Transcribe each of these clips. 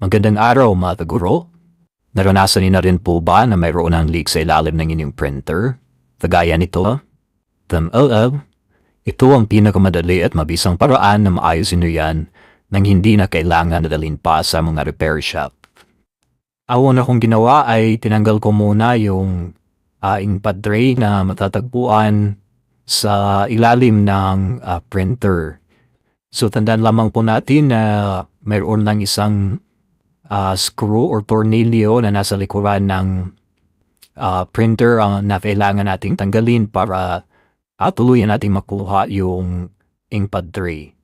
Magandang araw mga kaguro. Naranasan niyo na rin po ba na mayroon ng leak sa ilalim ng inyong printer? Kagaya nito? Ito ang pinakamadali at mabisang paraan na maayos niyo yan nang hindi na kailangan na dalhin pa sa mga repair shop. Ang una kong ginawa ay tinanggal ko muna yung inkpad tray na matatagpuan sa ilalim ng printer. So tandaan lamang po natin na mayroon lang isang screw or tornilyo na nasa likuran ng printer na kailangan nating tanggalin para tuluyan nating makuha yung inkpad tray.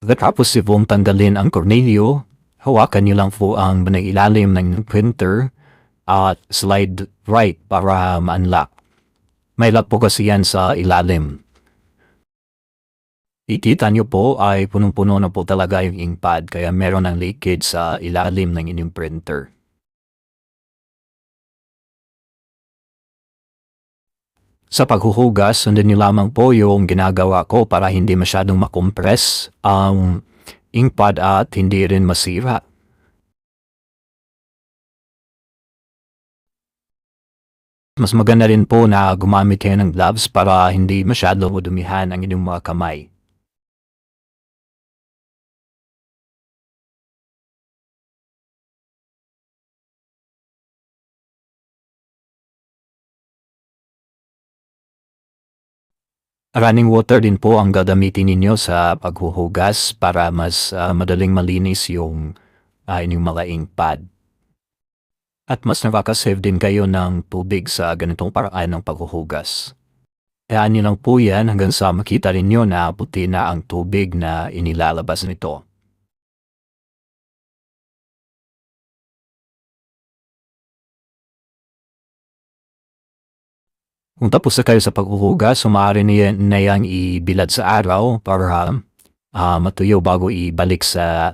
Tapos si Vom tanggalin ang tornilyo, hawakan niyo lang po ang ilalim ng printer at slide right para ma-unlock. May lock po kasi yan sa ilalim. Ikita nyo po ay punong-puno na po talaga yung inkpad kaya meron ng leakage sa ilalim ng inyong printer. Sa paghuhugas, sundin nyo lamang po yung ginagawa ko para hindi masyadong makompress ang inkpad at hindi rin masira. Mas maganda rin po na gumamit kayo ng gloves para hindi masyadong dumihan ang inyong mga kamay. Running water din po ang gagamitin ninyo sa paghuhugas para mas madaling malinis yung inyong mga inkpad. At mas nakaka-save din kayo ng tubig sa ganitong paraan ng paghuhugas. Hayaan nyo lang po yan hanggang sa makita ninyo na puti na ang tubig na inilalabas nito. Kung tapos na kayo sa paghuhugas, maaari na yang ibilad sa araw para matuyo bago ibalik sa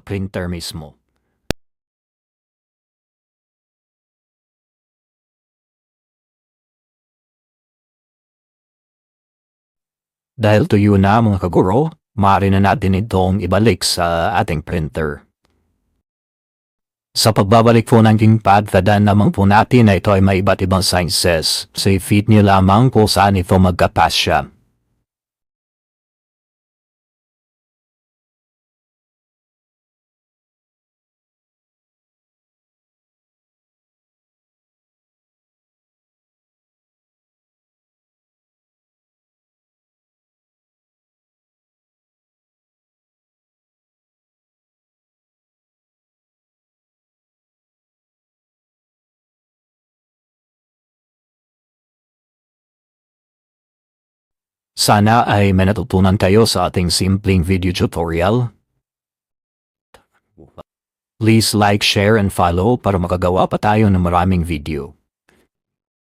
printer mismo. Dahil tuyo na mga kaguro, maaari na natin itong ibalik sa ating printer. Sa pagbabalik po ng inkpad, tandaan naman po natin na ito ay may iba't ibang sizes. So i-fit nyo lamang kung saan ito magkapasya. Sana ay may natutunan kayo sa ating simpleng video tutorial. Please like, share, and follow para makagawa pa tayo ng maraming video.